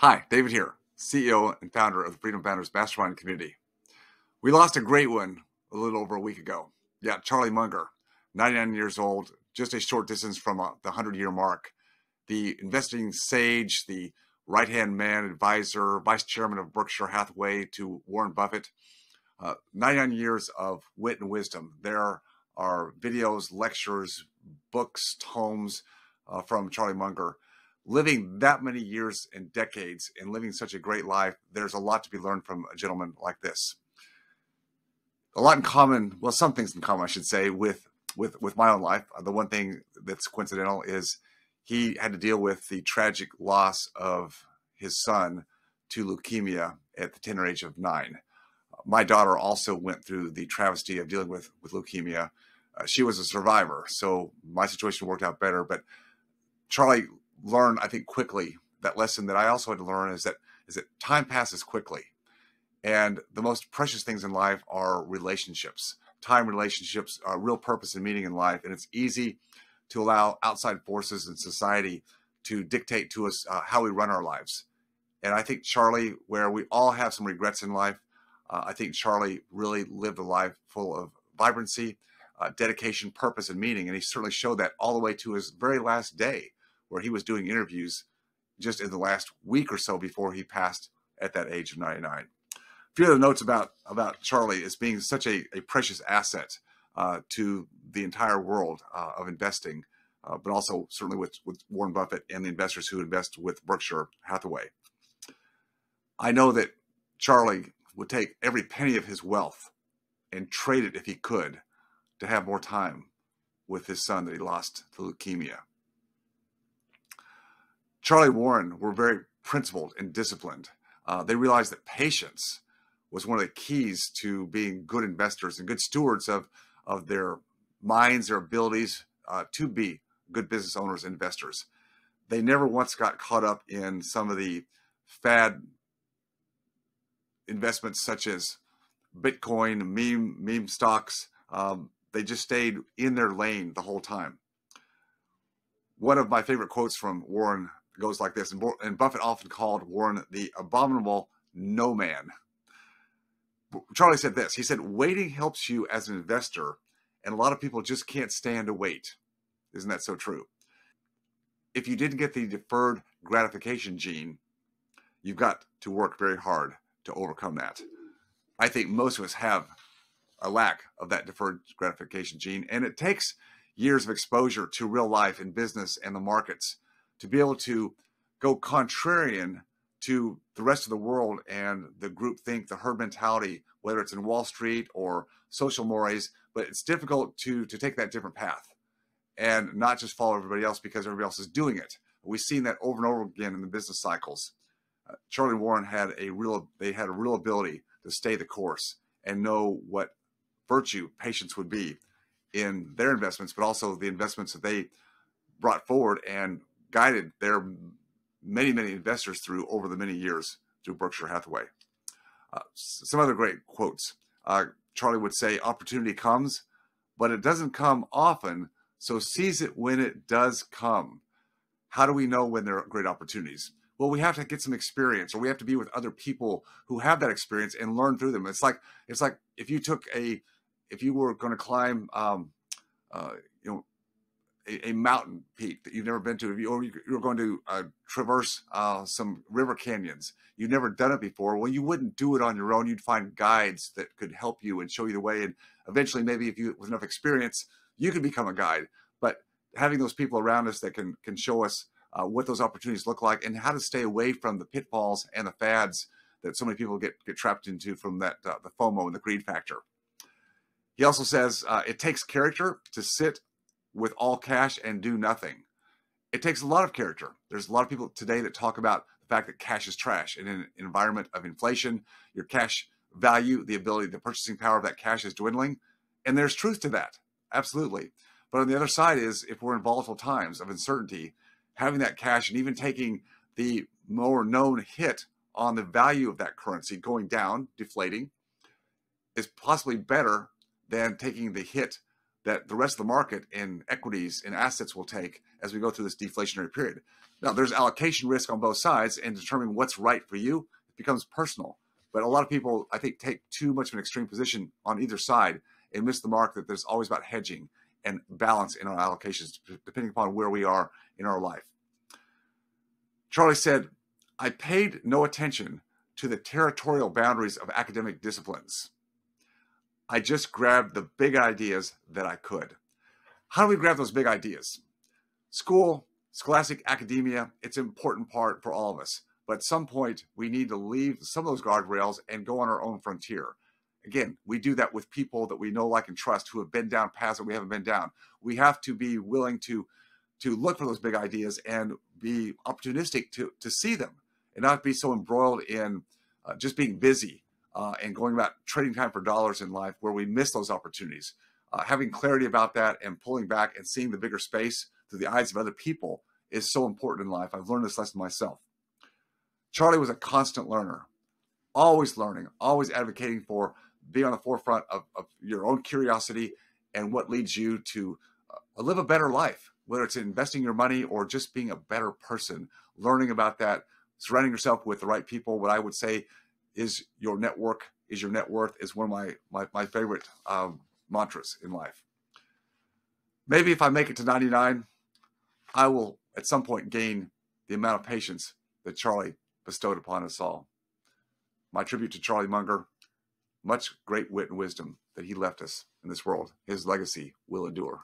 Hi, David here, CEO and founder of the Freedom Founders Mastermind community. We lost a great one a little over a week ago. Yeah, Charlie Munger, 99 years old, just a short distance from the 100-year mark. The investing sage, the right-hand man, advisor, vice chairman of Berkshire Hathaway to Warren Buffett. 99 years of wit and wisdom. There are videos, lectures, books, tomes from Charlie Munger. Living that many years and decades and living such a great life, there's a lot to be learned from a gentleman like this. A lot in common, well, some things in common, I should say, with my own life. The one thing that's coincidental is he had to deal with the tragic loss of his son to leukemia at the tender age of 9. My daughter also went through the travesty of dealing with leukemia. She was a survivor, so my situation worked out better. But Charlie learned, I think, quickly that lesson that I also had to learn is that time passes quickly. And the most precious things in life are relationships, time relationships, real purpose and meaning in life. And it's easy to allow outside forces in society to dictate to us how we run our lives. And I think Charlie, where we all have some regrets in life, I think Charlie really lived a life full of vibrancy, dedication, purpose, and meaning. And he certainly showed that all the way to his very last day, where he was doing interviews just in the last week or so before he passed at that age of 99. A few other notes about Charlie as being such a precious asset to the entire world of investing, but also certainly with Warren Buffett and the investors who invest with Berkshire Hathaway. I know that Charlie would take every penny of his wealth and trade it if he could to have more time with his son that he lost to leukemia. Charlie and Warren were very principled and disciplined. They realized that patience was one of the keys to being good investors and good stewards of their minds, their abilities to be good business owners and investors. They never once got caught up in some of the fad investments such as Bitcoin, meme stocks. They just stayed in their lane the whole time. One of my favorite quotes from Warren goes like this, and Buffett often called Warren the abominable no man. Charlie said this, he said, waiting helps you as an investor, and a lot of people just can't stand to wait. Isn't that so true? If you didn't get the deferred gratification gene, you've got to work very hard to overcome that. I think most of us have a lack of that deferred gratification gene, and it takes years of exposure to real life in business and the markets to be able to go contrarian to the rest of the world and the groupthink, the herd mentality, whether it's in Wall Street or social mores. But it's difficult to take that different path and not just follow everybody else because everybody else is doing it. We've seen that over and over again in the business cycles. Charlie and Warren had a real ability to stay the course and know what virtue patience would be in their investments, but also the investments that they brought forward and guided their many investors through over the many years through Berkshire Hathaway. Some other great quotes. Charlie would say, opportunity comes, but it doesn't come often, so seize it when it does come. How do we know when there are great opportunities? Well, we have to get some experience, or we have to be with other people who have that experience and learn through them. It's like if you were going to climb, a mountain peak that you've never been to, or you're going to traverse some river canyons. You've never done it before. Well, you wouldn't do it on your own. You'd find guides that could help you and show you the way. And eventually, maybe if you with enough experience, you could become a guide. But having those people around us that can show us what those opportunities look like and how to stay away from the pitfalls and the fads that so many people get trapped into from that the FOMO and the greed factor. He also says it takes character to sit with all cash and do nothing. It takes a lot of character. There's a lot of people today that talk about the fact that cash is trash. In an environment of inflation, your cash value, the purchasing power of that cash is dwindling. And there's truth to that, absolutely. But on the other side is, if we're in volatile times of uncertainty, having that cash and even taking the more known hit on the value of that currency going down, deflating, is possibly better than taking the hit that the rest of the market in equities and assets will take as we go through this deflationary period. Now, there's allocation risk on both sides, and determining what's right for you becomes personal. But a lot of people, I think, take too much of an extreme position on either side and miss the mark that there's always about hedging and balance in our allocations, depending upon where we are in our life. Charlie said, I paid no attention to the territorial boundaries of academic disciplines. I just grabbed the big ideas that I could. How do we grab those big ideas? School, scholastic academia, it's an important part for all of us. But at some point, we need to leave some of those guardrails and go on our own frontier. Again, we do that with people that we know, like, and trust who have been down paths that we haven't been down. We have to be willing to look for those big ideas and be opportunistic to see them and not be so embroiled in just being busy and going about trading time for dollars in life where we miss those opportunities. Having clarity about that and pulling back and seeing the bigger space through the eyes of other people is so important in life. I've learned this lesson myself. Charlie was a constant learner, always learning, always advocating for being on the forefront of your own curiosity and what leads you to live a better life, whether it's investing your money or just being a better person, learning about that, surrounding yourself with the right people. What I would say is your network is your net worth is one of my favorite mantras in life. Maybe if I make it to 99, I will at some point gain the amount of patience that Charlie bestowed upon us all. My tribute to Charlie Munger, much great wit and wisdom that he left us in this world. His legacy will endure.